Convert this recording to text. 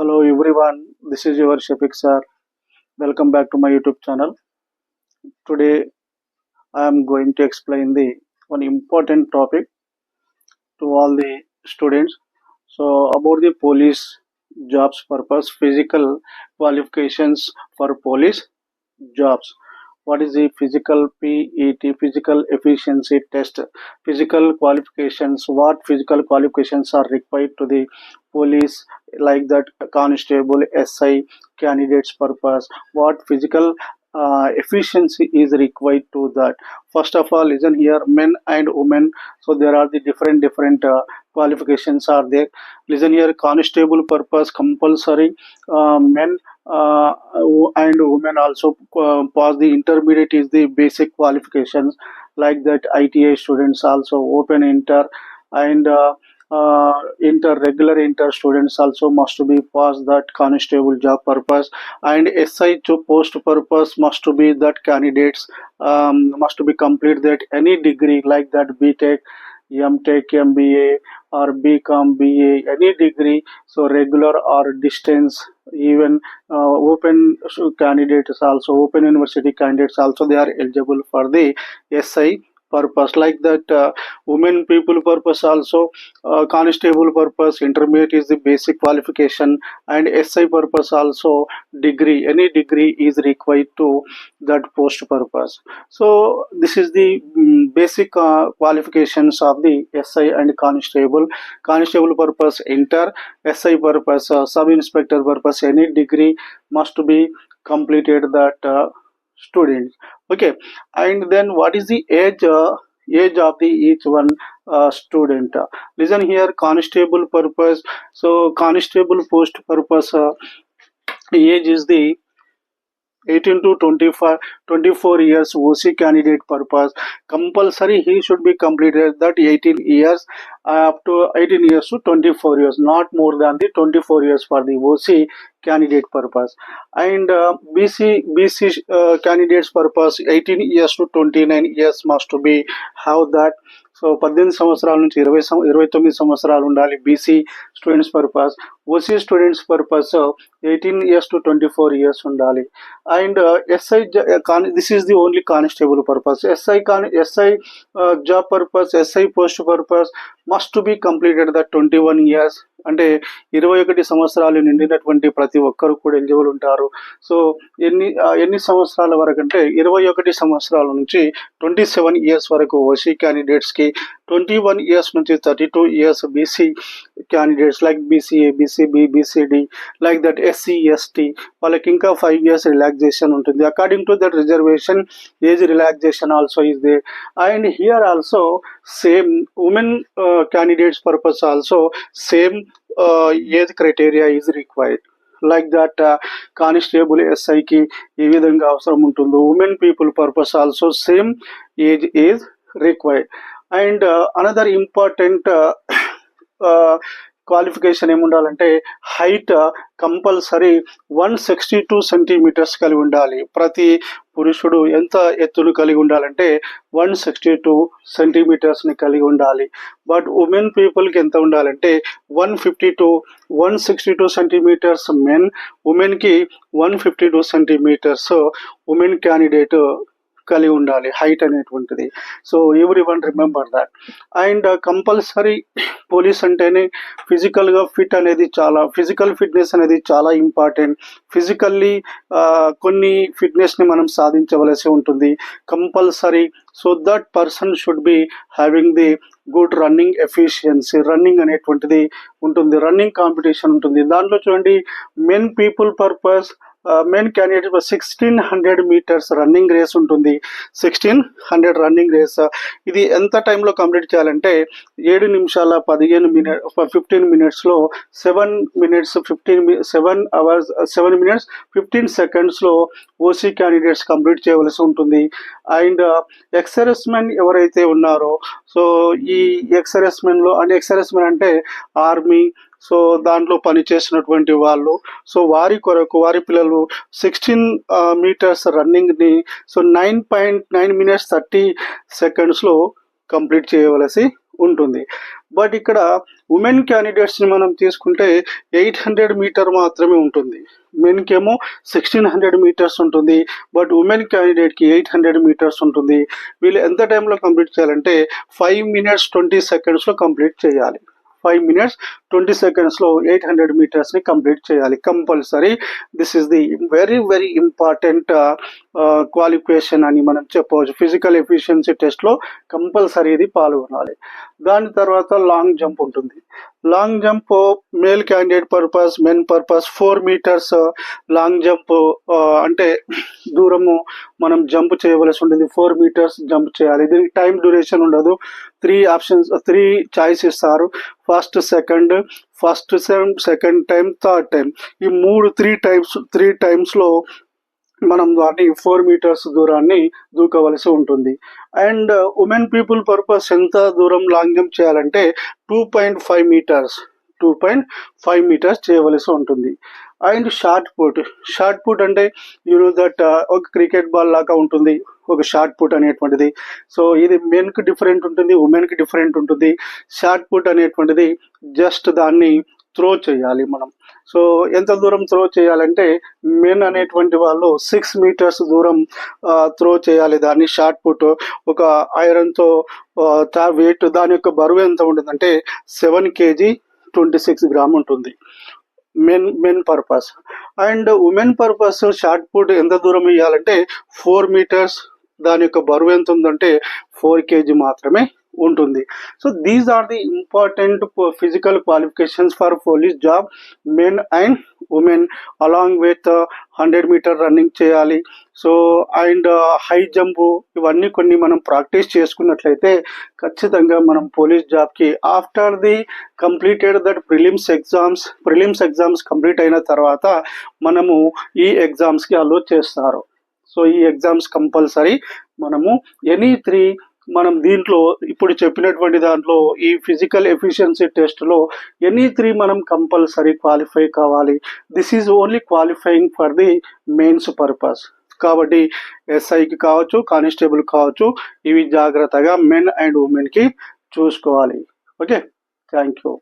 Hello everyone, this is your Shafiq sir. Welcome back to my YouTube channel. Today I am going to explain the one important topic to all the students. So about the police jobs purpose, physical qualifications for police jobs. What is the physical PET, physical efficiency test? Physical qualifications. What physical qualifications are required to the police, like that constable, SI candidates purpose? What physical efficiency is required to that? First of all, listen here, men and women. So there are the different qualifications are there. Listen here, constable purpose compulsory. Men and women also pass the intermediate is the basic qualifications, like that ITA students also open inter and inter regular inter students also must be pass that constable job purpose, and SI to post purpose must be that candidates must be complete that any degree, like that BTech, MTech, MBA or BCom, BA, any degree, so regular or distance, even open candidates also, open university candidates also, they are eligible for the SI purpose, like that women people purpose also, constable purpose intermediate is the basic qualification, and SI purpose also degree, any degree is required to that post purpose. So this is the basic qualifications of the SI and constable. Constable purpose inter, SI purpose sub inspector purpose any degree must be completed that students. Okay, and then what is the age of the each one student? Listen here, constable purpose. So constable post purpose age is the 18 to 25 24 years. OC candidate purpose compulsory he should be completed that 18 years, up to 18 years to 24 years, not more than the 24 years for the OC candidate purpose. And BC candidates purpose 18 years to 29 years must be have that. So 18 సంవత్సరాల నుంచి 29 సంవత్సరాలు ఉండాలి BC students purpose. OC students purpose 18 years to 24 years ఉండాలి. And SI this is the only constable purpose. SI job purpose, SI post purpose must be completed that 21 years, అంటే 21 సంవత్సరాలు నిండినటువంటి ప్రతి ఒక్కరు కూడా ఎలిజిబుల్ ఉంటారు. సో ఎన్ని సంవత్సరాల వరకు అంటే 21 సంవత్సరాల నుంచి 27 years వరకు ఓసీ క్యాండిడేట్స్కి, 21 years నుంచి 32 years BC candidates like BCA, BCB, BCD, like that SC, ST వాళ్ళకి ఇంకా 5 years రిలాక్సేషన్ ఉంటుంది. According to that reservation age relaxation also is there. And here also same women candidates purpose also same age criteria is required, like that constable ఎస్ఐకి ఏ విధంగా అవసరం ఉంటుందో women people purpose also same age is required. And another important qualification ఏముండాలంటే height compulsory 162 centimetres కలిగి ఉండాలి. ప్రతి పురుషుడు ఎంత ఎత్తును కలిగి ఉండాలంటే 162 సెంటీమీటర్స్ని కలిగి ఉండాలి. బట్ ఉమెన్ పీపుల్కి ఎంత ఉండాలంటే 162 సెంటీమీటర్స్ మెన్, ఉమెన్కి 152 సెంటీమీటర్స్ ఉమెన్ క్యాండిడేట్ కలిగి ఉండాలి హైట్ అనేటువంటిది. So every one remember that. And compulsory police అంటేనే ఫిజికల్గా ఫిట్ అనేది చాలా, ఫిజికల్ ఫిట్నెస్ అనేది చాలా ఇంపార్టెంట్. ఫిజికల్లీ కొన్ని ఫిట్నెస్ని మనం సాధించవలసి ఉంటుంది compulsory. So that person should be having the good running efficiency, running అనేటువంటిది ఉంటుంది, రన్నింగ్ కాంపిటీషన్ ఉంటుంది. దాంట్లో చూడండి men people purpose men candidate 1600 meters running race ఉంటుంది. 1600 రన్నింగ్ రేస్ ఇది ఎంత టైంలో కంప్లీట్ చేయాలంటే 7 నిమిషాల 15 మినిట్స్లో 7 minutes 15 secondsలో ఓసీ క్యాండిడేట్స్ కంప్లీట్ చేయవలసి ఉంటుంది. అండ్ ఎక్సర్విస్మెన్ ఎవరైతే ఉన్నారో, సో ఈ ఎక్సర్విస్మెన్లో అంటే ఎక్సర్విస్మెన్ అంటే ఆర్మీ, సో దాంట్లో పనిచేసినటువంటి వాళ్ళు, సో వారి కొరకు వారి పిల్లలు 16 meters రన్నింగ్ని సో 9.9 minutes 30 secondsలో కంప్లీట్ చేయవలసి ఉంటుంది. బట్ ఇక్కడ ఉమెన్ క్యాండిడేట్స్ని మనం తీసుకుంటే 800 మీటర్ మాత్రమే ఉంటుంది. మెన్కేమో 1600 మీటర్స్ ఉంటుంది, బట్ ఉమెన్ క్యాండిడేట్కి 800 మీటర్స్ ఉంటుంది. వీళ్ళు ఎంత టైంలో కంప్లీట్ చేయాలంటే 5 minutes 20 secondsలో కంప్లీట్ చేయాలి. 5 minutes 20 secondsలో 800 మీటర్స్ని కంప్లీట్ చేయాలి compulsory. This is the very very important qualification అని మనం చెప్పవచ్చు. ఫిజికల్ ఎఫిషియన్సీ టెస్ట్లో కంపల్సరీ ఇది పాల్గొనాలి. దాని తర్వాత లాంగ్ జంప్ ఉంటుంది. Long jump male candidate purpose, men purpose 4 meters long jump అంటే దూరము మనం జంప్ చేయవలసి ఉంటుంది. 4 meters జంప్ చేయాలి. దీనికి టైం డ్యూరేషన్ ఉండదు. 3 చాయిస్ ఇస్తారు. First, second time, third time. ఈ 3 టైమ్స్లో మనం వాటిని 4 meters దూరాన్ని దూకవలసి ఉంటుంది. అండ్ ఉమెన్ పీపుల్ పర్పస్ ఎంత దూరం లాంగ్ జంప్ చేయాలంటే 2.5 meters చేయవలసి ఉంటుంది. అండ్ షార్ట్ పుట్ అంటే దట్ ఒక క్రికెట్ బాల్ లాగా ఉంటుంది ఒక షార్ట్ పుట్ అనేటువంటిది. సో ఇది మెన్కి డిఫరెంట్ ఉంటుంది, ఉమెన్కి డిఫరెంట్ ఉంటుంది. షార్ట్ పుట్ అనేటువంటిది జస్ట్ దాన్ని త్రో చేయాలి మనం. సో ఎంత దూరం త్రో చేయాలంటే మెన్ అనేటువంటి వాళ్ళు 6 meters దూరం త్రో చేయాలి. దాన్ని షార్ట్ పుట్ ఒక ఐరన్తో వెయిట్, దాని యొక్క బరువు ఎంత ఉంటుందంటే 7 kg 26 grams ఉంటుంది men purpose. And women purpose shot put ఎంత దూరం ఇవ్వాలంటే 4 meters, దాని యొక్క బరువు ఎంత ఉందంటే 4 kg మాత్రమే ఉంటుంది. So these are the important physical qualifications for police job, men and women. Along with 100 meter running చేయాలి. సో అండ్ హై జంప్, ఇవన్నీ కొన్ని మనం ప్రాక్టీస్ చేసుకున్నట్లయితే ఖచ్చితంగా మనం పోలీస్ జాబ్కి after the completed that prelims exams complete అయిన తర్వాత మనము ఈ ఎగ్జామ్స్కి అలో చేస్తారు. సో ఈ ఎగ్జామ్స్ కంపల్సరీ మనము ఎనీ 3 మనం దీంట్లో ఇప్పుడు చెప్పినటువంటి దాంట్లో ఈ ఫిజికల్ ఎఫిషియన్సీ టెస్ట్లో ఎనీ 3 మనం కంపల్సరీ క్వాలిఫై కావాలి. This is only qualifying for the mains purpose. కాబట్టి ఎస్ఐకి కావచ్చు, కానిస్టేబుల్ కావచ్చు, ఇవి జాగ్రత్తగా మెన్ అండ్ ఉమెన్కి చూసుకోవాలి. Okay, thank you.